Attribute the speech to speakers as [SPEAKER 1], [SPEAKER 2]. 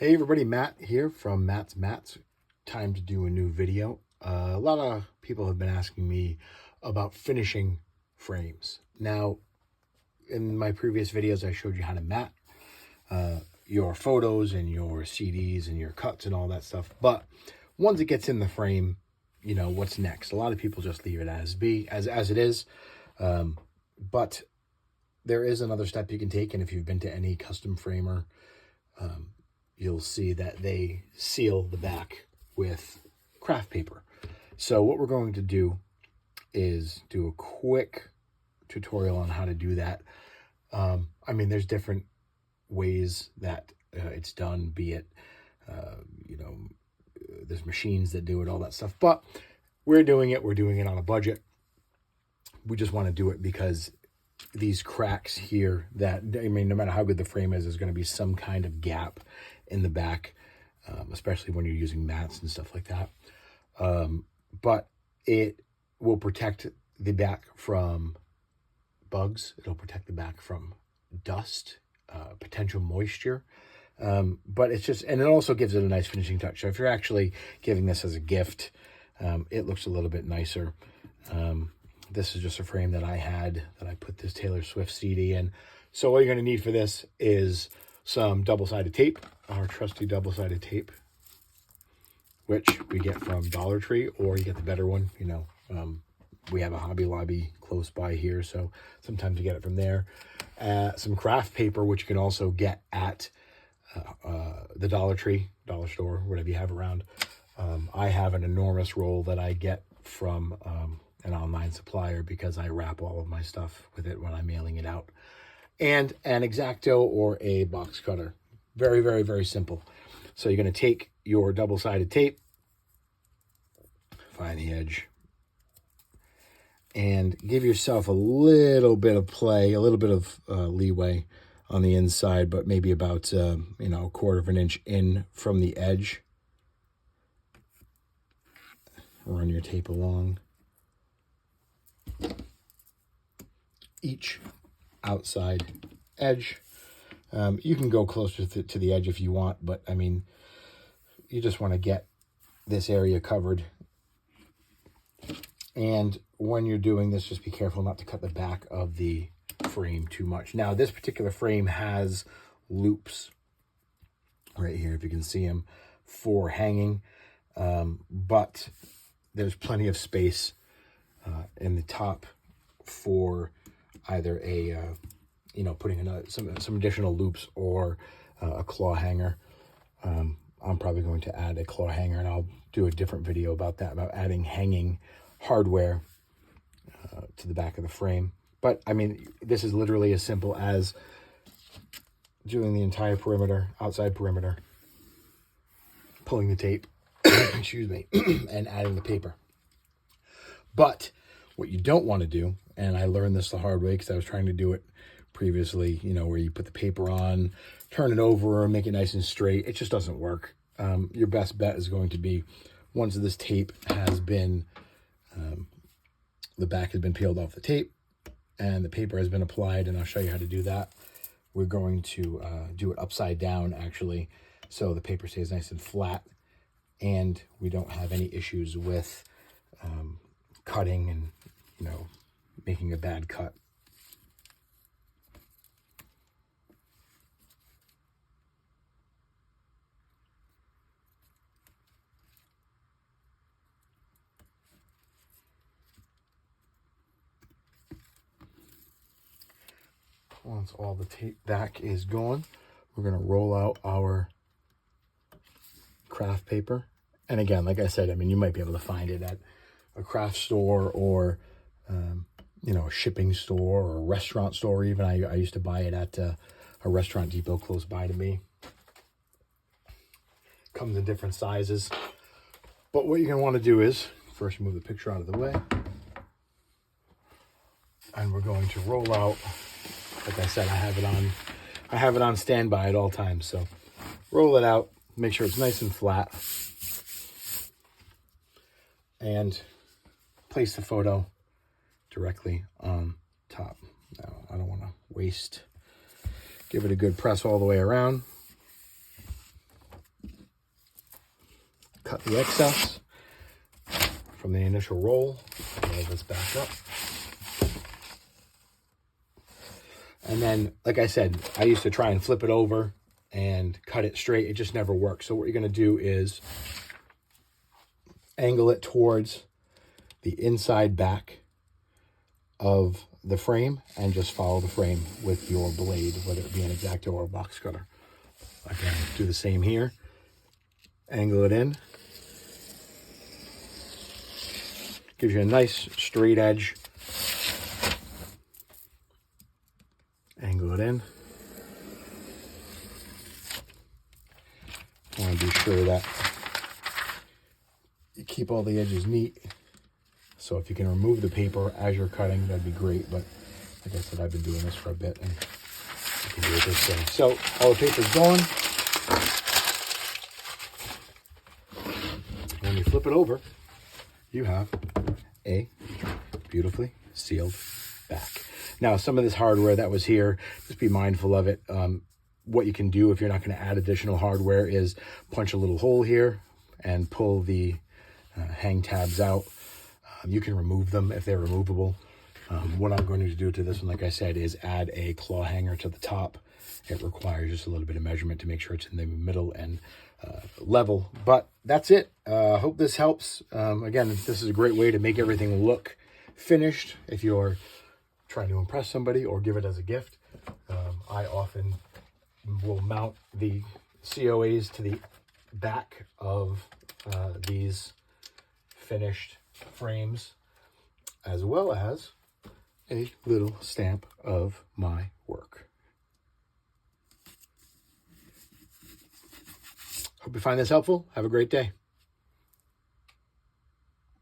[SPEAKER 1] Hey everybody, Matt here from Matt's Mats. Time to do a new video. A lot of people have been asking me about finishing frames. Now, in my previous videos, I showed you how to mat your photos and your CDs and your cuts and all that stuff. But once it gets in the frame, you know, what's next? A lot of people just leave it as it is. But there is another step you can take. And if you've been to any custom framer, you'll see that they seal the back with craft paper. So what we're going to do is do a quick tutorial on how to do that. I mean, there's different ways that it's done, be it, there's machines that do it, all that stuff. But we're doing it on a budget. We just want to do it because these cracks here that, I mean, no matter how good the frame is, there's going to be some kind of gap in the back, especially when you're using mats and stuff like that. But it will protect the back from bugs. It'll protect the back from dust, potential moisture. But it's just, and it also gives it a nice finishing touch. So if you're actually giving this as a gift, it looks a little bit nicer. This is just a frame that I had that I put this Taylor Swift CD in. So all you're going to need for this is some double-sided tape, our trusty double-sided tape, which we get from Dollar Tree, or you get the better one. You know, we have a Hobby Lobby close by here, so sometimes you get it from there. Some craft paper, which you can also get at the Dollar Tree, Dollar Store, whatever you have around. I have an enormous roll that I get from an online supplier because I wrap all of my stuff with it when I'm mailing it out. And an X-Acto or a box cutter. Very, very, very simple. So you're going to take your double-sided tape, find the edge, and give yourself a little bit of play, a little bit of leeway on the inside, but maybe about, a quarter of an inch in from the edge. Run your tape along each outside edge. You can go closer to the edge if you want, but I mean, you just want to get this area covered. And when you're doing this, just be careful not to cut the back of the frame too much. Now, this particular frame has loops right here, if you can see them, for hanging, but there's plenty of space in the top for either a putting some additional loops or a claw hanger. I'm probably going to add a claw hanger, and I'll do a different video about that, about adding hanging hardware to the back of the frame. But I mean, this is literally as simple as doing the entire perimeter, outside perimeter, pulling the tape, excuse me, and adding the paper. But what you don't want to do, and I learned this the hard way because I was trying to do it previously, where you put the paper on, turn it over, make it nice and straight. It just doesn't work. Your best bet is going to be, once this tape has been, the back has been peeled off the tape and the paper has been applied, and I'll show you how to do that. We're going to do it upside down, actually, so the paper stays nice and flat and we don't have any issues with cutting and, making a bad cut. Once all the tape back is gone, we're going to roll out our craft paper. And again, like I said, I mean, you might be able to find it at a craft store or, a shipping store or a restaurant store even. I used to buy it at a restaurant depot close by to me. Comes in different sizes. But what you're going to want to do is, first move the picture out of the way. And we're going to roll out. Like I said, I have it on standby at all times. So roll it out, make sure it's nice and flat, and place the photo directly on top. Now, I don't want to waste. Give it a good press all the way around. cut the excess from the initial roll. Roll this back up. And then, like I said, I used to try and flip it over and cut it straight. It just never works. So what you're going to do is angle it towards the inside back of the frame and just follow the frame with your blade, whether it be an X-Acto or a box cutter. Again, do the same here. Angle it in. Gives you a nice straight edge. Angle it in. I want to be sure that you keep all the edges neat. So if you can remove the paper as you're cutting, that'd be great. But like I said, I've been doing this for a bit and I can do it this way. So all the paper's gone. When you flip it over, you have a beautifully sealed back. Now, some of this hardware that was here, just be mindful of it. What you can do if you're not going to add additional hardware is punch a little hole here and pull the hang tabs out. You can remove them if they're removable. What I'm going to do to this one, like I said, is add a claw hanger to the top. It requires just a little bit of measurement to make sure it's in the middle and level. But that's it. Hope this helps. Again, this is a great way to make everything look finished if you're trying to impress somebody or give it as a gift. I often will mount the COAs to the back of these finished frames, as well as a little stamp of my work. Hope you find this helpful. Have a great day.